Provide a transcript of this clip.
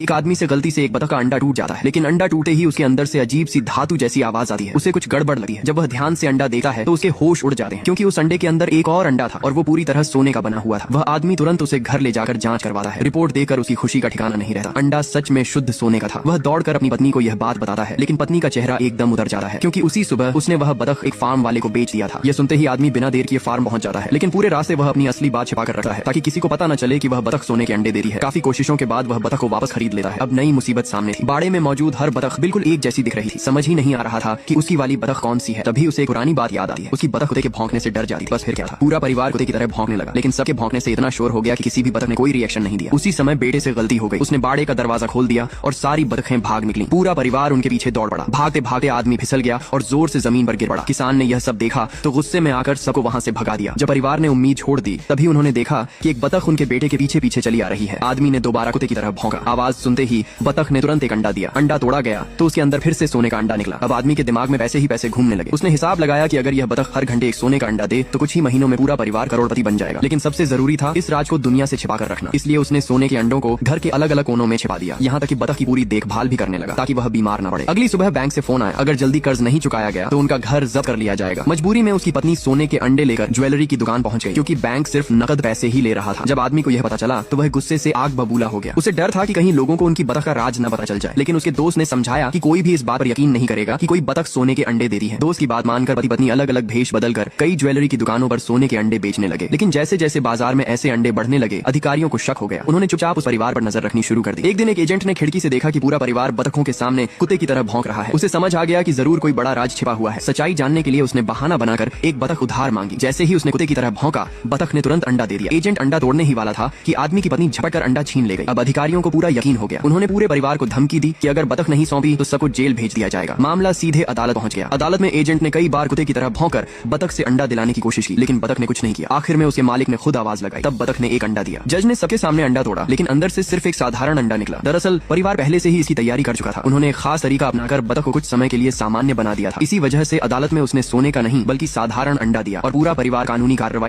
एक आदमी से गलती से एक बतख का अंडा टूट जाता है, लेकिन अंडा टूटे ही उसके अंदर से अजीब सी धातु जैसी आवाज आती है। उसे कुछ गड़बड़ लगी है। जब वह ध्यान से अंडा देखता है तो उसके होश उड़ जाते हैं, क्योंकि उस अंडे के अंदर एक और अंडा था और वो पूरी तरह सोने का बना हुआ था। वह आदमी तुरंत उसे घर ले जाकर जांच करवाता है। रिपोर्ट देकर उसकी खुशी का ठिकाना नहीं रहता। अंडा सच में शुद्ध सोने का था। वह दौड़कर अपनी पत्नी को यह बात बताता है, लेकिन पत्नी का चेहरा एकदम उतर जाता है, क्योंकि उसी सुबह उसने वह बतख एक फार्म वाले को बेच दिया था। यह सुनते ही आदमी बिना देर किए फार्म पहुंच जाता है, लेकिन पूरे रास्ते वह अपनी असली बात छिपा कर रखता है, ताकि किसी को पता न चले कि वह बतख सोने के अंडे देती है। काफी कोशिशों के बाद वह बतख को वापस खरीद लेता है। अब नई मुसीबत सामने थी। बाड़े में मौजूद हर बतख बिल्कुल एक जैसी दिख रही थी। समझ ही नहीं आ रहा था कि उसकी वाली बतख कौन सी है। तभी उसे एक पुरानी बात याद आती है। उसकी बतख कुत्ते के भौंकने से डर जाती थी। बस फिर क्या था, पूरा परिवार कुत्ते की तरह भौंकने लगा, लेकिन सबके भौंकने से इतना शोर हो गया कि किसी भी बतख ने कोई रिएक्शन नहीं दिया। उसी समय बेटे से गलती हो गई। उसने बाड़े का दरवाजा खोल दिया और सारी बतखें भाग निकली। पूरा परिवार उनके पीछे दौड़ पड़ा। भागते भागते आदमी फिसल गया और जोर से जमीन पर गिर पड़ा। किसान ने यह सब देखा तो गुस्से में आकर सबको वहां से भगा दिया। जब परिवार ने उम्मीद छोड़ दी, तभी उन्होंने देखा कि एक बतख उनके बेटे के पीछे पीछे चली आ रही है। आदमी ने दोबारा कुत्ते की तरह भौंका। आवाज सुनते ही बतख ने तुरंत एक अंडा दिया। अंडा तोड़ा गया तो उसके अंदर फिर से सोने का अंडा निकला। अब आदमी के दिमाग में पैसे ही पैसे घूमने लगे। उसने हिसाब लगाया कि अगर यह बतख हर घंटे एक सोने का अंडा दे तो कुछ ही महीनों में पूरा परिवार करोड़पति बन जाएगा। लेकिन सबसे जरूरी था इस राज को दुनिया से छिपा कर रखना। इसलिए उसने सोने के अंडों को घर के अलग अलग कोनों में छिपा दिया, यहाँ तक कि बतख की पूरी देखभाल भी करने लगा, ताकि वह बीमार न पड़े। अगली सुबह बैंक से फोन आया, अगर जल्दी कर्ज नहीं चुकाया गया तो उनका घर जब्त कर लिया जाएगा। मजबूरी में उसकी पत्नी सोने के अंडे लेकर ज्वेलरी की दुकान पहुंच गई, क्योंकि बैंक सिर्फ नकद पैसे ही ले रहा था। जब आदमी को यह पता चला तो वह गुस्से से आग बबूला हो गया। उसे डर था कि कहीं लोगों को उनकी बतख का राज न पता चल जाए, लेकिन उसके दोस्त ने समझाया कि कोई भी इस बात पर यकीन नहीं करेगा कि कोई बतख सोने के अंडे देती है। दोस्त की बात मानकर पति पत्नी अलग अलग भेष बदलकर कई ज्वेलरी की दुकानों पर सोने के अंडे बेचने लगे। लेकिन जैसे जैसे बाजार में ऐसे अंडे बढ़ने लगे, अधिकारियों को शक हो गया। उन्होंने चुपचाप उस परिवार पर नजर रखनी शुरू कर दी। एक दिन एक एजेंट ने खिड़की से देखा कि पूरा परिवार बतखों के सामने कुत्ते की तरह भौंक रहा है। उसे समझ आ गया कि जरूर कोई बड़ा राज छिपा हुआ है। सच्चाई जानने के लिए उसने बहाना बनाकर एक बतख उधार मांगी। जैसे ही उसने कुत्ते की तरह भौंका, बतख ने तुरंत अंडा दे दिया। एजेंट अंडा तोड़ने ही वाला था कि आदमी की पत्नी झपट कर अंडा छीन ले गई। अब अधिकारियों को पूरा यकीन हो गया। उन्होंने पूरे परिवार को धमकी दी कि अगर बतख नहीं सौंपी तो सबको जेल भेज दिया जाएगा। मामला सीधे अदालत पहुंच गया। अदालत में एजेंट ने कई बार कुत्ते की तरह भौंकर बतख से अंडा दिलाने की कोशिश की, लेकिन बतख ने कुछ नहीं किया। आखिर में उसके मालिक ने खुद आवाज लगाई, तब बतख ने एक अंडा दिया। जज ने सबके सामने अंडा तोड़ा, लेकिन अंदर से सिर्फ एक साधारण अंडा निकला। दरअसल परिवार पहले से ही इसकी तैयारी कर चुका था। उन्होंने एक खास तरीका अपनाकर बतख को कुछ समय के लिए सामान्य बना दिया था। इसी वजह से अदालत में उसने सोने का नहीं बल्कि साधारण अंडा दिया और पूरा परिवार कानूनी कार्रवाई